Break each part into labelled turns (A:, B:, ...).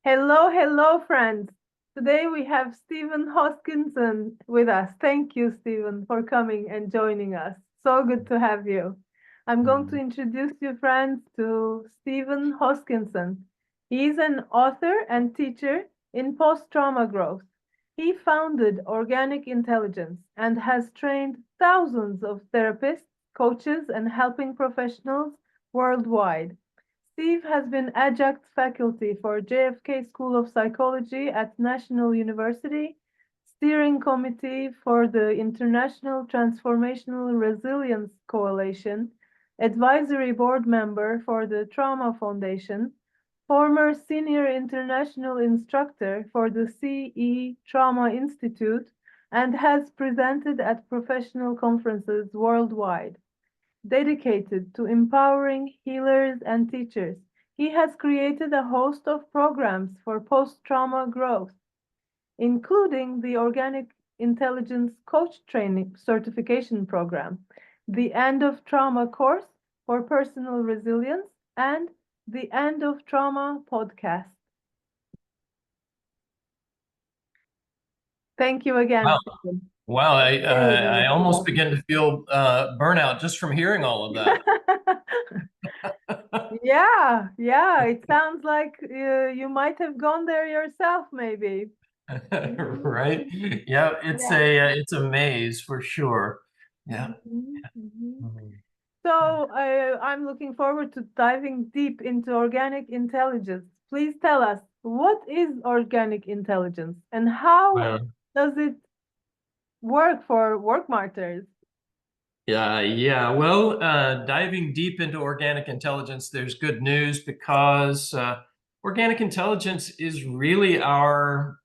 A: Hello, hello, friends. Today we have Stephen Hoskinson with us. Thank you, Stephen, for coming and joining us. So good to have you. I'm going to
B: Mm.
A: introduce you, friends, to Stephen Hoskinson. He's an author and teacher in post-trauma growth. He founded Organic Intelligence and has trained thousands of therapists, coaches, and helping professionals worldwide. Steve has been adjunct faculty for JFK School of Psychology at National University, steering committee for the International Transformational Resilience Coalition, advisory board member for the Trauma Foundation, former senior international instructor for the CE Trauma Institute, and has presented at professional conferences worldwide. Dedicated to empowering healers and teachers, he has created a host of programs for post-trauma growth, including the Organic Intelligence Coach Training Certification Program, the End of Trauma course for personal resilience, and the End of Trauma podcast. Thank you again,
B: Wow.
A: Stephen.
B: Wow.
A: Really,
B: I
A: really
B: almost
A: welcome.
B: begin to feel burnout just from hearing all of that.
A: Yeah, yeah, it sounds like you might have gone there yourself, maybe. Mhm,
B: Right? Yeah,
A: yeah.
B: it's a maze for sure. Yeah.
A: Mhm, mhm.
B: Mhm.
A: So I'm looking forward to diving deep into organic intelligence. Please tell us, what is organic intelligence and how
B: Well,
A: does it work for work martyrs?
B: yeah. Well, diving deep into organic intelligence, there's good news because organic intelligence is really our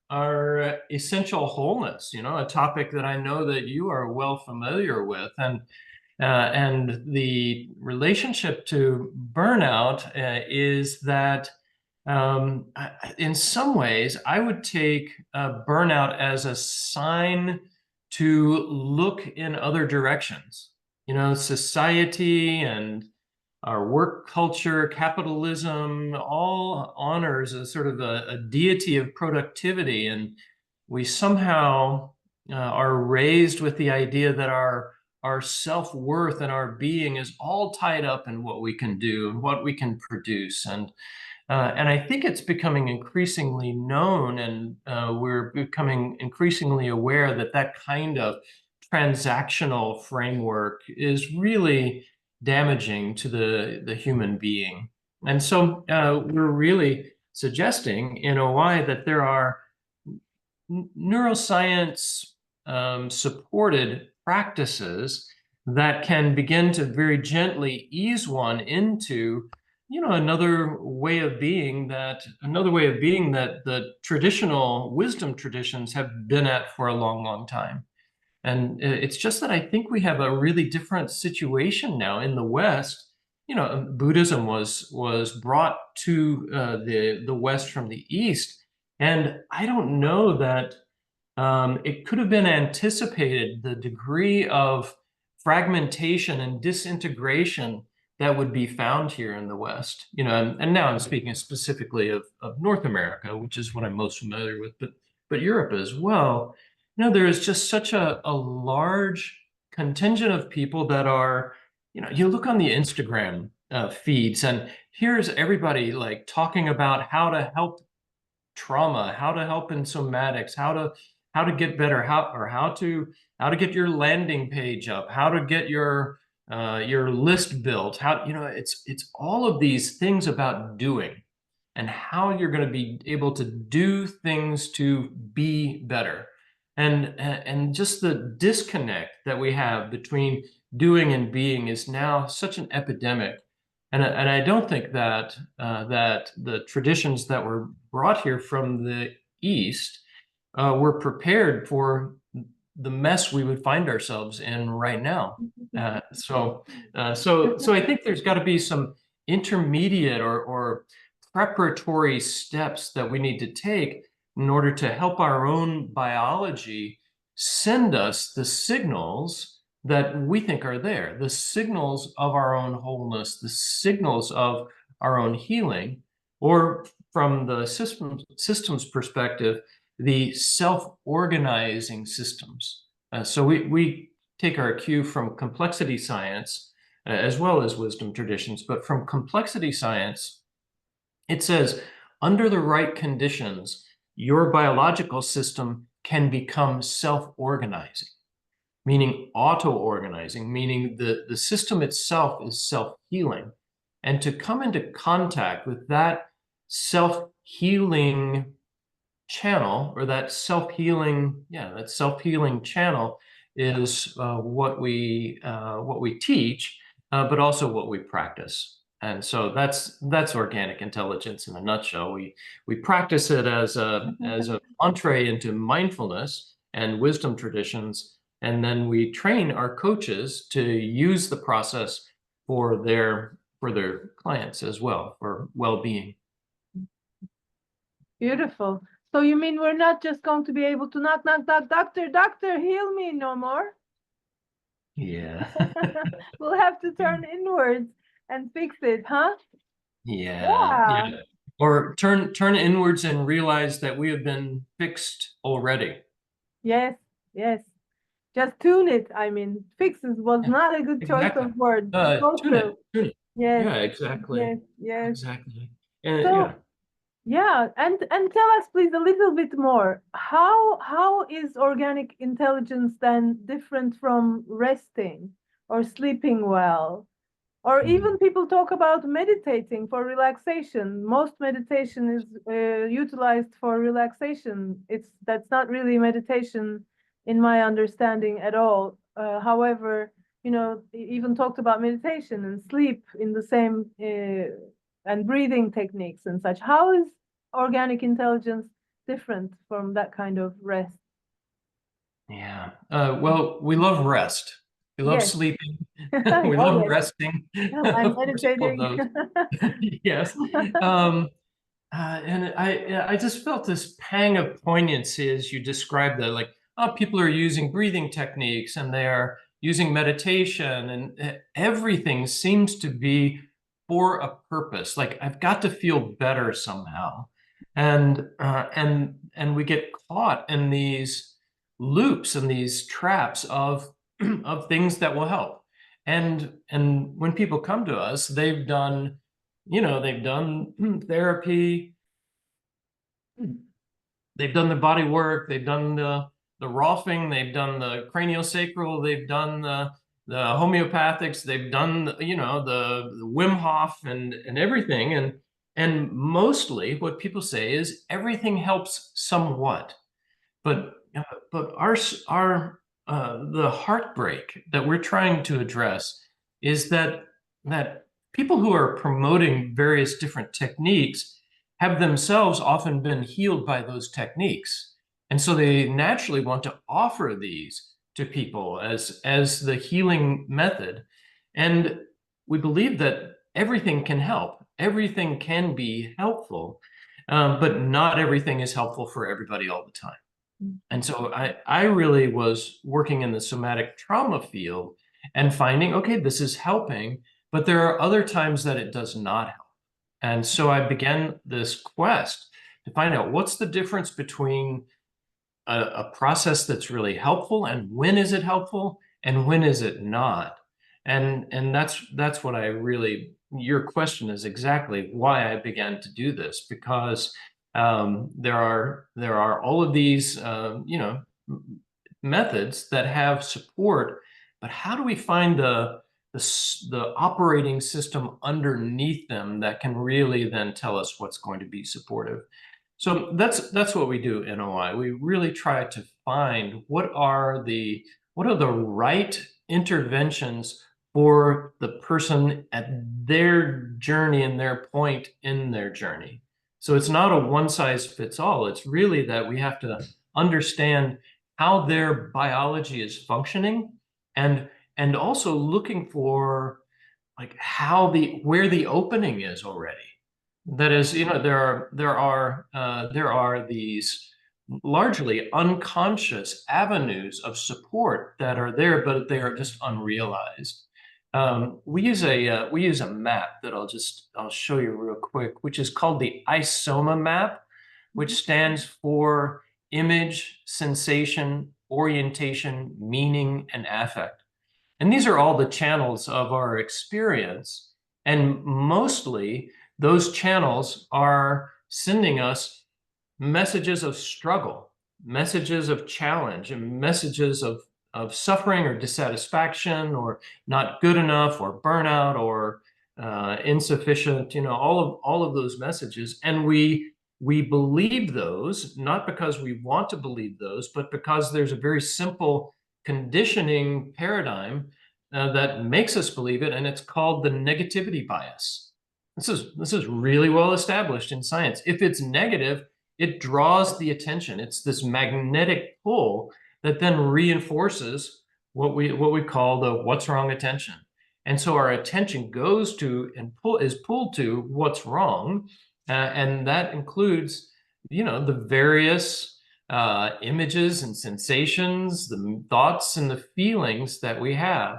B: essential wholeness. A topic that I know that you are well familiar with, and the relationship to burnout is that in some ways, I would take burnout as a sign to look in other directions. Society and our work culture, capitalism, all honors a sort of a deity of productivity. And we somehow are raised with the idea that our self-worth and our being is all tied up in what we can do and what we can produce. And I think it's becoming increasingly known, and we're becoming increasingly aware that that kind of transactional framework is really damaging to the human being. And so we're really suggesting in OI that there are neuroscience supported practices that can begin to very gently ease one into another way of being that the traditional wisdom traditions have been at for a long, long time. And it's just that I think we have a really different situation now in the West. Buddhism was brought to the West from the East, and I don't know that it could have been anticipated the degree of fragmentation and disintegration that would be found here in the West. And now I'm speaking specifically of North America, which is what I'm most familiar with, but Europe as well. There is just such a large contingent of people that are, you look on the Instagram feeds, and here's everybody like talking about how to help trauma, how to help in somatics, how to get better, how to get your landing page up, how to get your list built, how it's all of these things about doing and how you're going to be able to do things to be better. And just the disconnect that we have between doing and being is now such an epidemic. And I don't think that the traditions that were brought here from the East were prepared for the mess we would find ourselves in right now. So I think there's got to be some intermediate or preparatory steps that we need to take in order to help our own biology send us the signals that we think are there, the signals of our own wholeness, the signals of our own healing, or from the systems perspective, the self-organizing systems. So we take our cue from complexity science as well as wisdom traditions, but from complexity science, it says under the right conditions, your biological system can become self-organizing, meaning auto-organizing, meaning the system itself is self-healing. And to come into contact with that self-healing channel, or that self-healing, that self-healing channel is what we teach, but also what we practice. And so that's organic intelligence in a nutshell. We practice it as a entree into mindfulness and wisdom traditions, and then we train our coaches to use the process for their clients as well, for well-being.
A: Beautiful. So you mean we're not just going to be able to knock, knock, knock, doctor, doctor, heal me no more?
B: Yeah.
A: We'll have to turn inwards and fix it, huh?
B: Yeah.
A: Yeah.
B: Or turn inwards and realize that we have been fixed already.
A: Yes, yes. Just tune it. I mean, fixes was
B: Yeah,
A: not a good choice
B: exactly.
A: of words. So
B: Tune
A: true.
B: it.
A: Yes,
B: Yeah, exactly.
A: yes, yes.
B: Exactly. And
A: So yeah, and tell us please a little bit more. How is organic intelligence then different from resting or sleeping well? Or even people talk about meditating for relaxation. Most meditation is utilized for relaxation. That's not really meditation in my understanding at all. However, even talked about meditation and sleep in the same and breathing techniques and such. How is organic intelligence different from that kind of rest?
B: yeah. Well, we love rest. We love
A: Yes.
B: sleeping. We
A: Oh
B: love
A: yes.
B: resting.
A: And
B: Of course, all of
A: meditating.
B: those. Yes. Um, and I just felt this pang of poignancy as you described that, like, oh, people are using breathing techniques and they are using meditation, and everything seems to be for a purpose. Like, I've got to feel better somehow, and we get caught in these loops and these traps of of things that will help. And when people come to us, they've done they've done therapy, they've done the body work, they've done the Rolfing, they've done the craniosacral, they've done the homeopathics, they've done the Wim Hof and everything. And mostly what people say is everything helps somewhat. But but our the heartbreak that we're trying to address is that people who are promoting various different techniques have themselves often been healed by those techniques. And so they naturally want to offer these to people as the healing method. And we believe that everything can help, everything can be helpful, but not everything is helpful for everybody all the time. And so I really was working in the somatic trauma field and finding, okay, this is helping, but there are other times that it does not help. And so I began this quest to find out what's the difference between a process that's really helpful and when is it helpful and when is it not. And that's what I really, your question is exactly why I began to do this, because there are all of these methods that have support, but how do we find the operating system underneath them that can really then tell us what's going to be supportive? So that's what we do in OI. We really try to find what are the right interventions for the person at their journey and their point in their journey. So it's not a one size fits all. It's really that we have to understand how their biology is functioning, and also looking for like where the opening is already. That is, there are these largely unconscious avenues of support that are there, but they are just unrealized. We use a map that I'll show you real quick, which is called the ISOMA map, which stands for image, sensation, orientation, meaning, and affect. And these are all the channels of our experience. And mostly those channels are sending us messages of struggle, messages of challenge, and messages of suffering or dissatisfaction or not good enough or burnout or insufficient, all of those messages. And we believe those, not because we want to believe those, but because there's a very simple conditioning paradigm that makes us believe it, and it's called the negativity bias. This is really well established in science. If it's negative, it draws the attention. It's this magnetic pull that then reinforces what we call the what's wrong attention. And so our attention goes to and is pulled to what's wrong, and that includes, the various images and sensations, the thoughts and the feelings that we have.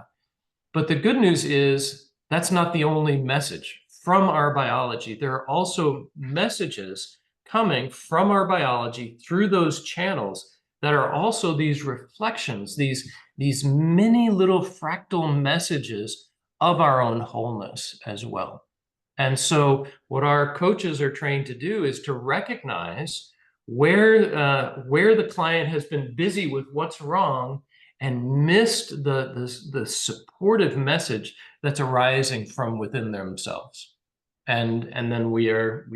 B: But the good news is that's not the only message from our biology. There are also messages coming from our biology through those channels that are also these reflections, these many little fractal messages of our own wholeness as well. And so what our coaches are trained to do is to recognize where the client has been busy with what's wrong and missed the supportive message that's arising from within themselves. And then we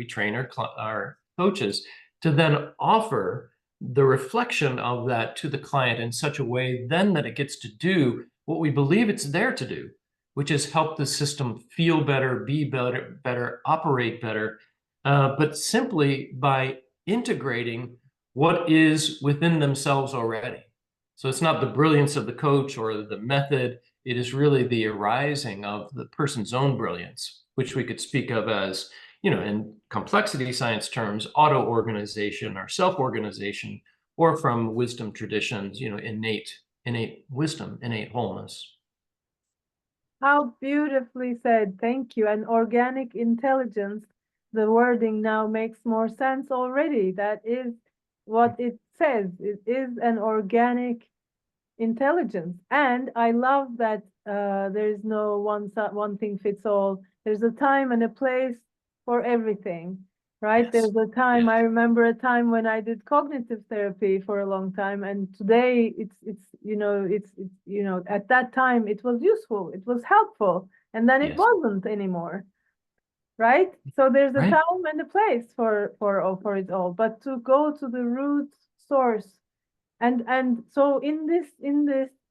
B: train our coaches to then offer the reflection of that to the client in such a way then that it gets to do what we believe it's there to do, which is help the system feel better, be better, operate better, but simply by integrating what is within themselves already. So it's not the brilliance of the coach or the method. It is really the arising of the person's own brilliance, which we could speak of as, in complexity science terms, auto-organization or self-organization, or from wisdom traditions, innate wisdom, innate wholeness.
A: How beautifully said. Thank you. And organic intelligence, the wording now makes more sense already. That is what it says. It is an organic intelligence. And I love that there is no one thing fits all. There's a time and a place for everything, right?
B: Yes.
A: There's a time,
B: Yes.
A: I remember a time when I did cognitive therapy for a long time, and today it's at that time it was useful, it was helpful, and then it
B: Yes.
A: wasn't anymore, right? So there's a
B: Right.
A: time and a place for it all, but to go to the root source. And so in this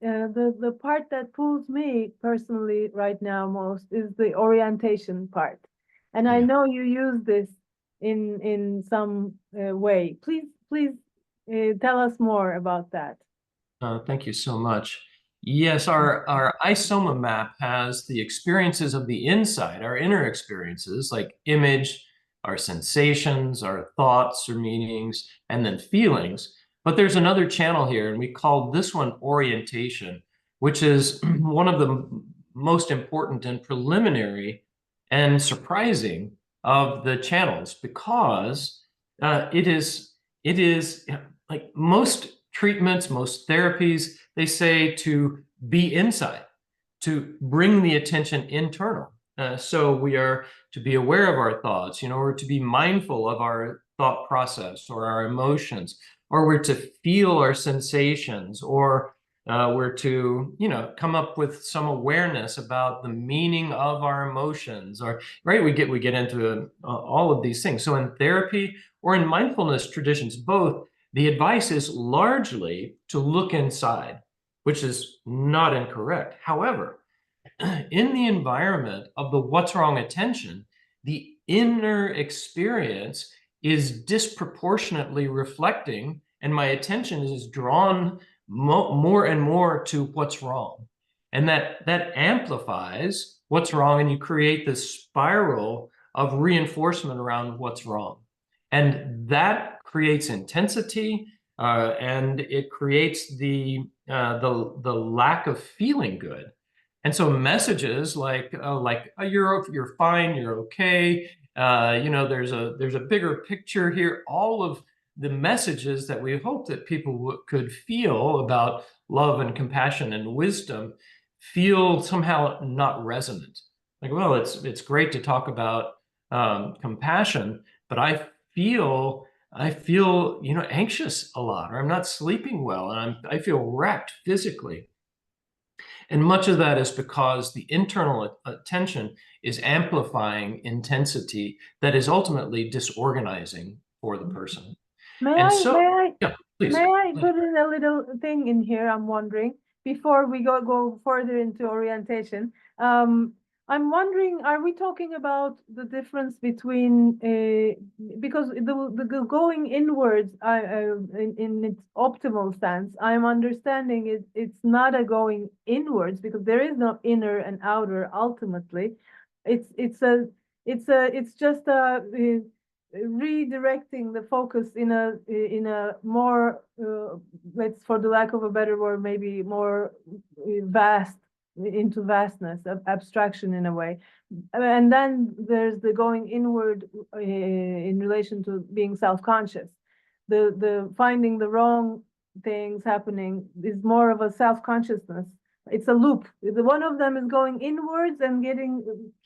A: the part that pulls me personally right now most is the orientation part. And I
B: Yeah.
A: know you use this in some way. Please tell us more about that.
B: Thank you so much. Yes, our ISOMA map has the experiences of the inside, our inner experiences, like image, our sensations, our thoughts or meanings, and then feelings. But there's another channel here, and we call this one orientation, which is one of the most important and preliminary and surprising of the channels because it is like most treatments, most therapies, they say to be inside, to bring the attention internal. So we are to be aware of our thoughts, or to be mindful of our thought process or our emotions, or we're to feel our sensations, or we're to, come up with some awareness about the meaning of our emotions, or right, we get into all of these things. So in therapy or in mindfulness traditions, both, the advice is largely to look inside, which is not incorrect. However, in the environment of the what's wrong attention, the inner experience is disproportionately reflecting, and my attention is drawn more and more to what's wrong. And that amplifies what's wrong, and you create this spiral of reinforcement around what's wrong. And that creates intensity, and it creates the lack of feeling good. And so messages like you're fine, you're okay, there's a bigger picture here. All of the messages that we hope that people could feel about love and compassion and wisdom feel somehow not resonant. Like, well, it's great to talk about compassion, but I feel anxious a lot, or I'm not sleeping well, and I feel wrecked physically. And much of that is because the internal attention is amplifying intensity that is ultimately disorganizing for the person.
A: May
B: And
A: I,
B: so,
A: may I,
B: yeah,
A: may
B: please,
A: I
B: please.
A: put in a little thing in here? I'm wondering before we go further into orientation. Um, I'm wondering, are we talking about the difference between because the going inwards, in its optimal sense, I'm understanding it's not a going inwards because there is no inner and outer ultimately. It's just a redirecting the focus in a more let's, for the lack of a better word, maybe more vast, into vastness of abstraction in a way. And then there's the going inward in relation to being self-conscious. The finding the wrong things happening is more of a self-consciousness. It's a loop. The one of them is going inwards and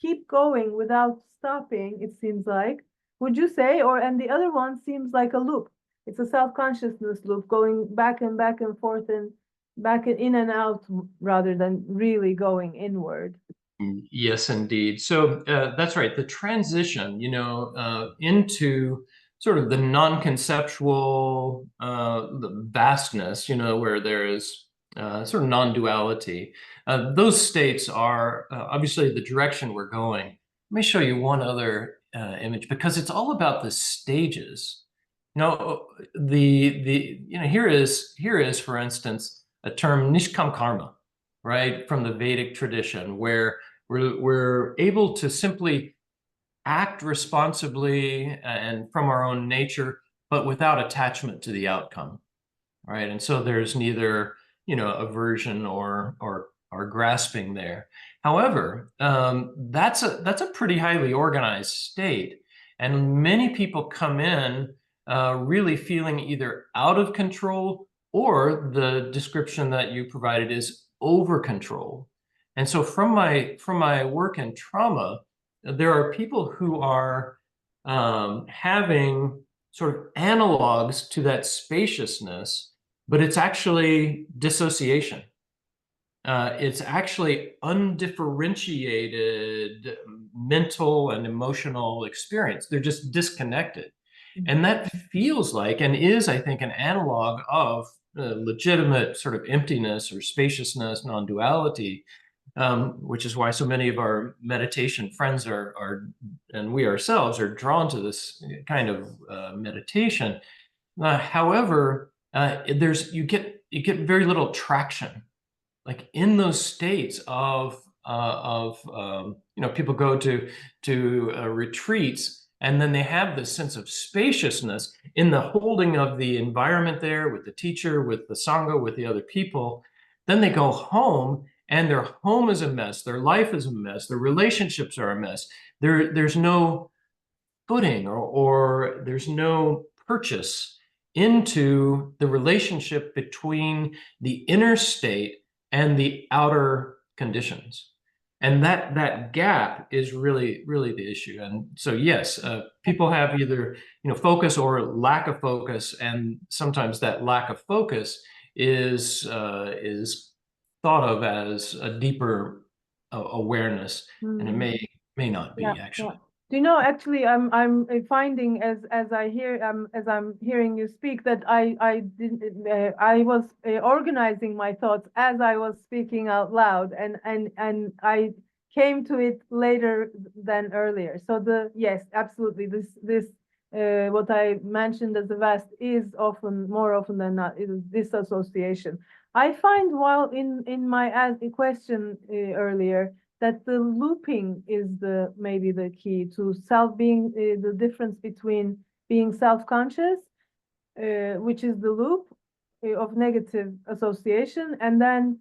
A: keep going without stopping, it seems like. Would you say? And the other one seems like a loop. It's a self-consciousness loop going back and forth and in and out rather than really going inward.
B: Yes, indeed. So that's right. The transition, into sort of the non-conceptual, the vastness, where there is sort of non-duality. Those states are obviously the direction we're going. Let me show you one other image because it's all about the stages. Here is, for instance, a term nishkam karma, right, from the Vedic tradition, where we're able to simply act responsibly and from our own nature, but without attachment to the outcome, right? And so there's neither, aversion or grasping there. However, that's a pretty highly organized state, and many people come in really feeling either out of control or the description that you provided is over control. And so from my work in trauma, there are people who are having sort of analogs to that spaciousness, but it's actually dissociation. It's actually undifferentiated mental and emotional experience. They're just disconnected. And that feels like and is, I think, an analog of legitimate sort of emptiness or spaciousness, non-duality, which is why so many of our meditation friends and we ourselves are drawn to this kind of meditation. However, you get very little traction, like in those states of people go to retreats, and then they have this sense of spaciousness in the holding of the environment there with the teacher, with the sangha, with the other people. Then they go home and their home is a mess, their life is a mess, their relationships are a mess. There's no footing or there's no purchase into the relationship between the inner state and the outer conditions. And that gap is really, really the issue. And so, yes, people have either focus or lack of focus, and sometimes that lack of focus is thought of as a deeper awareness, and it
A: Mm.
B: may not
A: Yeah,
B: be
A: yeah.
B: actually.
A: Do you know, actually, I'm finding as I'm hearing you speak that I was organizing my thoughts as I was speaking out loud, and I came to it later than earlier. So yes, absolutely, this what I mentioned as the vast is often, more often than not, is disassociation. I find, while in my question earlier, that the looping is maybe the key to being the difference between being self-conscious, which is the loop of negative association, and then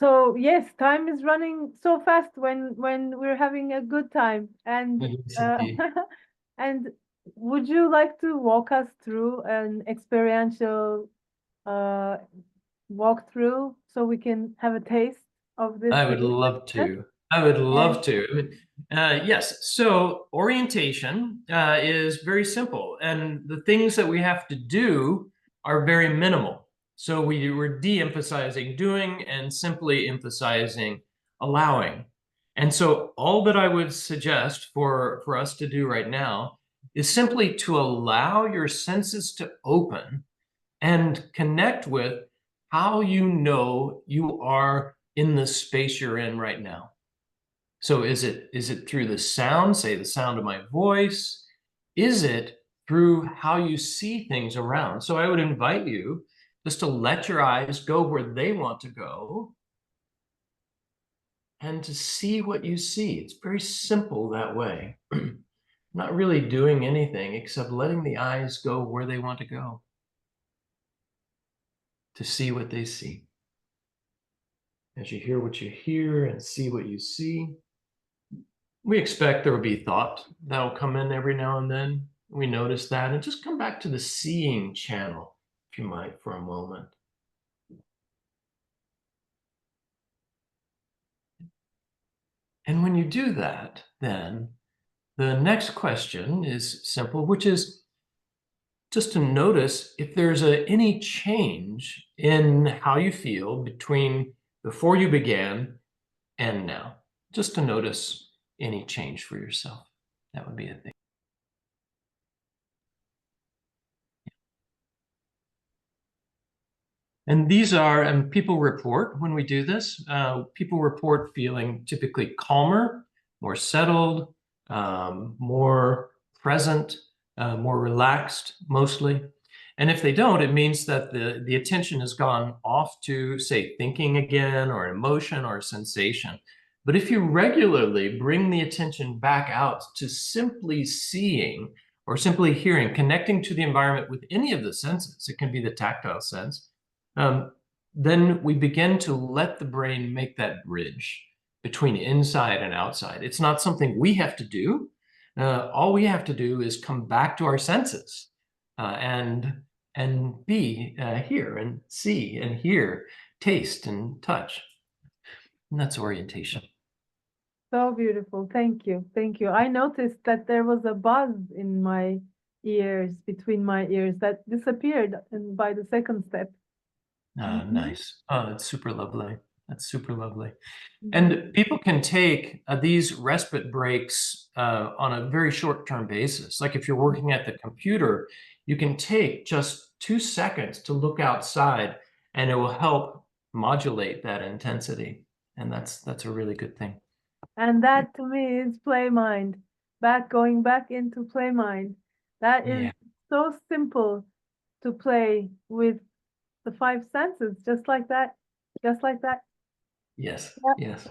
A: So yes, time is running so fast when we're having a good time. And
B: Yes,
A: uh,
B: indeed.
A: and would you like to walk us through an experiential uh, walkthrough so we can have a taste of this
B: I would
A: delicious
B: love
A: food?
B: to. I would love
A: And
B: to. Yes. So orientation is very simple, and the things that we have to do are very minimal. So we're de-emphasizing doing and simply emphasizing allowing. And so all that I would suggest for us to do right now is simply to allow your senses to open and connect with how you know you are in the space you're in right now. So is it through the sound, say the sound of my voice? Is it through how you see things around? So I would invite you just to let your eyes go where they want to go and to see what you see. It's very simple that way. Not really doing anything except letting the eyes go where they want to go to see what they see. As you hear what you hear and see what you see, we expect there will be thought that will come in every now and then. We notice that, and just come back to the seeing channel, if you might, for a moment. And when you do that, then the next question is simple, which is just to notice if there's any change in how you feel between before you began and now. Just to notice any change for yourself. That would be a thing. And these are, and people report when we do this, people report feeling typically calmer, more settled, more present, more relaxed, mostly. And if they don't, it means that the attention has gone off to, say, thinking again, or emotion, or sensation. But if you regularly bring the attention back out to simply seeing or simply hearing, connecting to the environment with any of the senses, it can be the tactile sense, um, then we begin to let the brain make that bridge between inside and outside. It's not something we have to do. All we have to do is come back to our senses and be here and see and hear, taste and touch. And that's orientation.
A: so beautiful. Thank you. Thank you. I noticed that there was a buzz in my ears, between my ears, that disappeared by the second step.
B: Ah,
A: Mhm.
B: nice. Oh, that's super lovely. That's super lovely.
A: Mhm.
B: And people can take these respite breaks on a very short-term basis. Like if you're working at the computer, you can take just 2 seconds to look outside, and it will help modulate that intensity. And that's a really good thing.
A: And that to me is play mind. Going back into play mind. That is
B: Yeah.
A: so simple to play with the five senses, just like that. Just like that.
B: Yes.
A: Yeah,
B: Yes.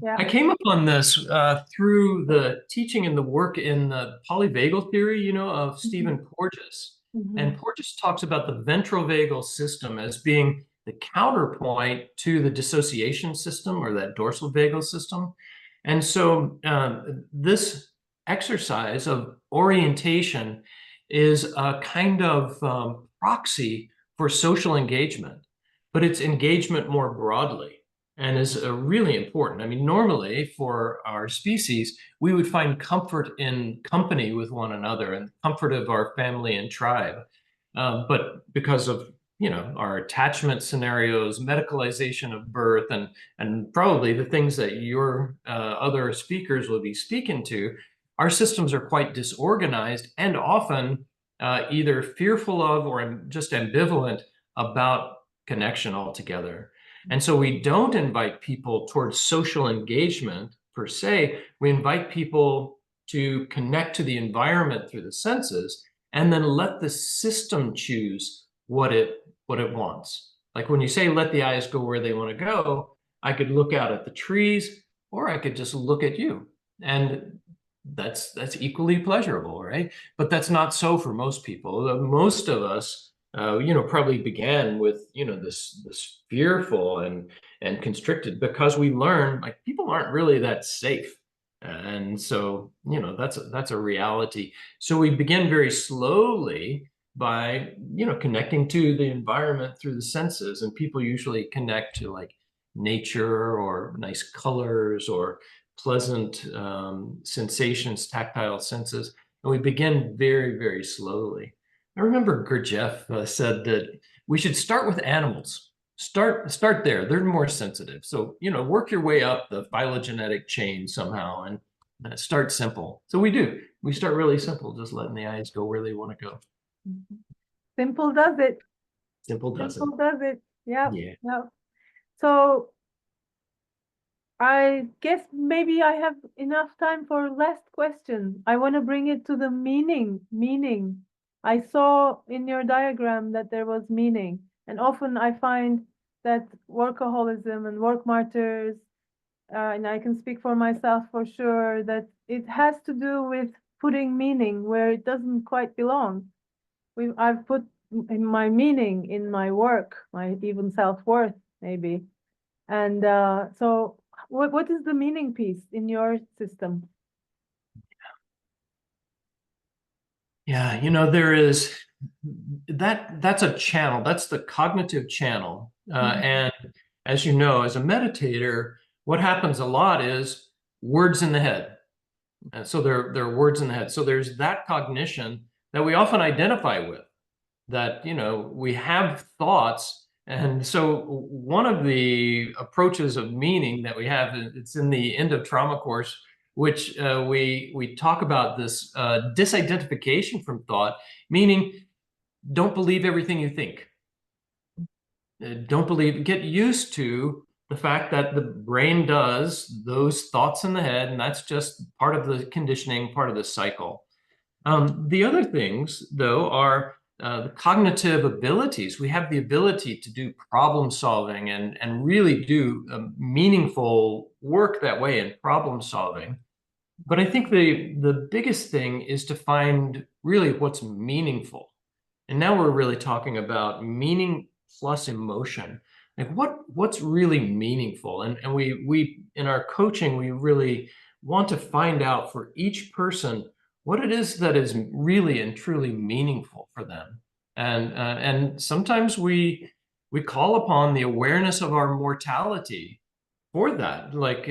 A: yeah.
B: I came upon this through the teaching and the work in the polyvagal theory, of
A: Mhm.
B: Stephen Porges.
A: Mhm.
B: And Porges talks about the ventrovagal system as being the counterpoint to the dissociation system, or that dorsal vagal system. And so this exercise of orientation is a kind of proxy for social engagement, but it's engagement more broadly and is really important. I mean, normally for our species, we would find comfort in company with one another and comfort of our family and tribe. But because of our attachment scenarios, medicalization of birth, and probably the things that your other speakers will be speaking to, our systems are quite disorganized and often either fearful of or just ambivalent about connection altogether. And so we don't invite people towards social engagement per se. We invite people to connect to the environment through the senses, and then let the system choose what it wants. Like when you say let the eyes go where they want to go, I could look out at the trees, or I could just look at you. And that's equally pleasurable, right? But that's not so for most people. Most of us probably began with, this fearful and constricted, because we learn like people aren't really that safe. And so, that's a reality. So we begin very slowly by, connecting to the environment through the senses. And people usually connect to like nature or nice colors or pleasant sensations, tactile senses. And we begin very, very slowly. I remember Gurdjieff said that we should start with animals. Start there. They're more sensitive. So, work your way up the phylogenetic chain somehow and start simple. So we do. We start really simple, just letting the eyes go where they want to go.
A: Simple does it.
B: Simple does it.
A: Simple does it. Yeah.
B: Yeah.
A: Yeah. So I guess maybe I have enough time for last question. I want to bring it to the meaning. Meaning. I saw in your diagram that there was meaning. And often I find that workaholism and work martyrs, and I can speak for myself for sure, that it has to do with putting meaning where it doesn't quite belong. I've put in my meaning in my work, my even self-worth, maybe. And so what is the meaning piece in your system?
B: Yeah, there is that's a channel. That's the cognitive channel. And as you know, as a meditator, what happens a lot is words in the head. And so there are words in the head. So there's that cognition that we often identify with, that, we have thoughts. And so one of the approaches of meaning that we have, it's in the end of trauma course, which we talk about this disidentification from thought, meaning don't believe everything you think. Don't believe, get used to the fact that the brain does those thoughts in the head, and that's just part of the conditioning, part of the cycle. The other things, though, are the cognitive abilities. We have the ability to do problem solving and really do meaningful work that way in problem solving. But I think the biggest thing is to find really what's meaningful. And now we're really talking about meaning plus emotion. Like what's really meaningful? And we in our coaching, we really want to find out for each person what it is that is really and truly meaningful for them. And sometimes we call upon the awareness of our mortality for that. Like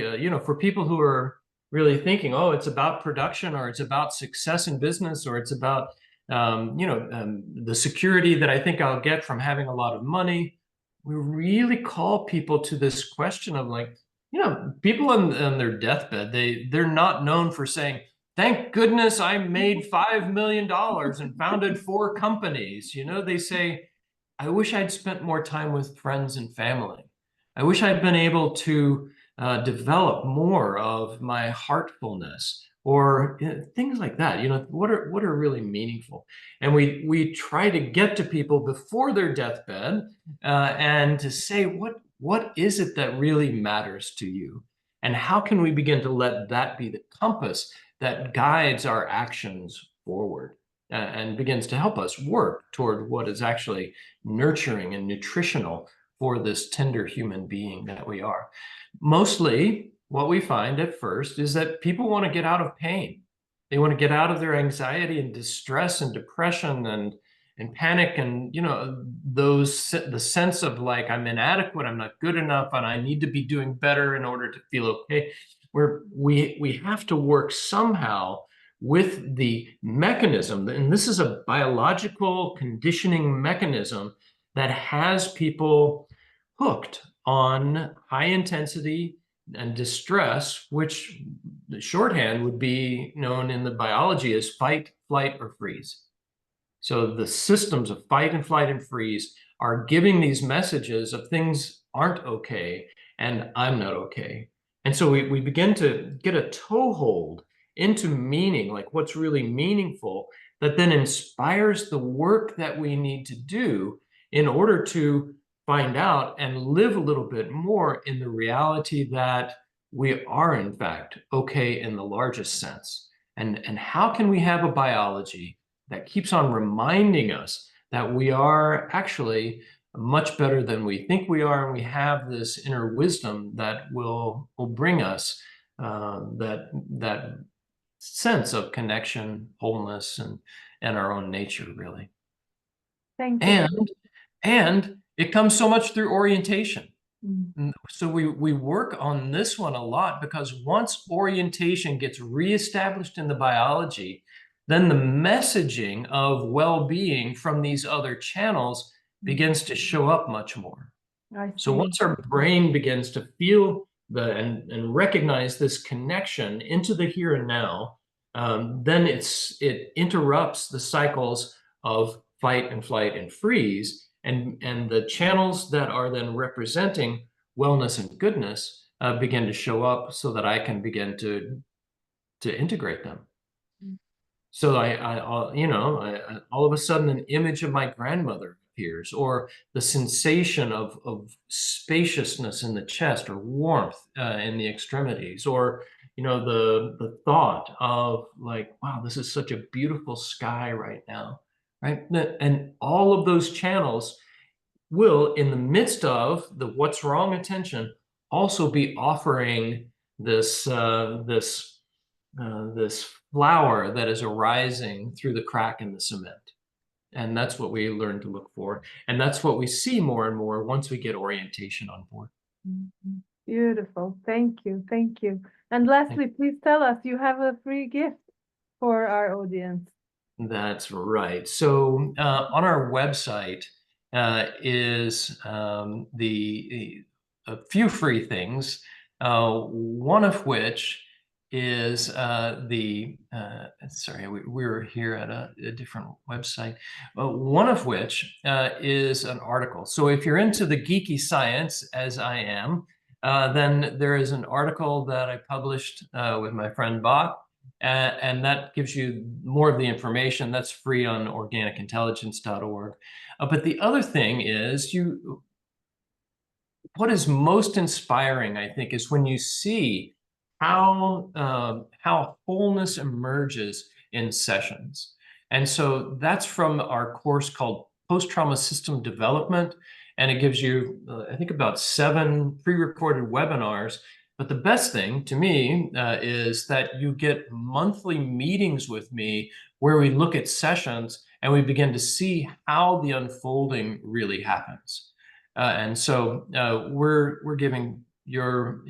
B: for people who are really thinking, oh, it's about production, or it's about success in business, or it's about the security that I think I'll get from having a lot of money. We really call people to this question of like, people on their deathbed, they're not known for saying, thank goodness I made $5 million and founded 4 companies. They say, I wish I'd spent more time with friends and family. I wish I'd been able to develop more of my heartfulness, or things like that. What are really meaningful, and we try to get to people before their deathbed and to say what is it that really matters to you, and how can we begin to let that be the compass that guides our actions forward and begins to help us work toward what is actually nurturing and nutritional for this tender human being that we are. Mostly, what we find at first is that people want to get out of pain. They want to get out of their anxiety and distress and depression and panic, and the sense of like, I'm inadequate, I'm not good enough, and I need to be doing better in order to feel okay. Where we have to work somehow with the mechanism, and this is a biological conditioning mechanism that has people hooked on high intensity and distress, which the shorthand would be known in the biology as fight, flight, or freeze. So the systems of fight and flight and freeze are giving these messages of things aren't okay and I'm not okay. And so we begin to get a toehold into meaning, like what's really meaningful, that then inspires the work that we need to do in order to find out and live a little bit more in the reality that we are, in fact, okay in the largest sense. And how can we have a biology that keeps on reminding us that we are actually much better than we think we are, and we have this inner wisdom that will bring us that sense of connection, wholeness, and our own nature, really.
A: Thank you.
B: And it comes so much through orientation.
A: Mm.
B: So we work on this one a lot, because once orientation gets reestablished in the biology, then the messaging of well-being from these other channels begins to show up much more.
A: I
B: So
A: see.
B: once our brain begins to feel and recognize this connection into the here and now, then it interrupts the cycles of fight and flight and freeze, and the channels that are then representing wellness and goodness begin to show up, so that I can begin to integrate them. So all of a sudden, an image of my grandmother appears, or the sensation of spaciousness in the chest, or warmth in the extremities, or the thought of, like, wow, this is such a beautiful sky right now, right? And all of those channels will, in the midst of the what's wrong attention, also be offering this flower that is arising through the crack in the cement. And that's what we learn to look for. And that's what we see more and more once we get orientation on board.
A: Beautiful. Thank you. Thank you. And lastly, please tell us, you have a free gift for our audience.
B: That's right. So on our website is a few free things, one of which is sorry, we were here at a different website. One of which is an article. So if you're into the geeky science, as I am, then there is an article that I published with my friend Bach. And that gives you more of the information. That's free on organicintelligence.org. But the other thing is, what is most inspiring, I think, is when you see how wholeness emerges in sessions. And so that's from our course called Post-Trauma System Development. And it gives you, I think, about 7 pre-recorded webinars. But the best thing to me is that you get monthly meetings with me, where we look at sessions and we begin to see how the unfolding really happens. And so we're giving your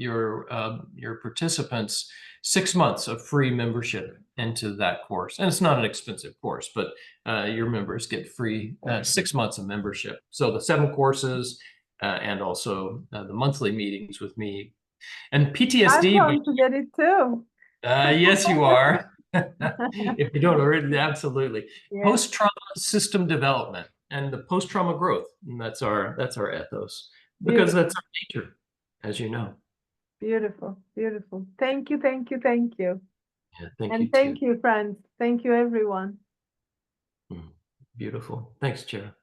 B: participants 6 months of free membership into that course. And it's not an expensive course, but your members get free 6 months of membership. So the 7 courses and also the monthly meetings with me. And PTSD.
A: I'm going to get it too.
B: Yes, you are. If you don't already, absolutely.
A: Yes.
B: Post-trauma system development and the post-trauma growth. And that's our ethos, because that's our nature, as you know.
A: Beautiful, beautiful. Thank you, thank you, thank you.
B: Yeah, thank
A: and
B: you
A: thank
B: too.
A: you, friends. Thank you, everyone.
B: Beautiful. Thanks, Tchera.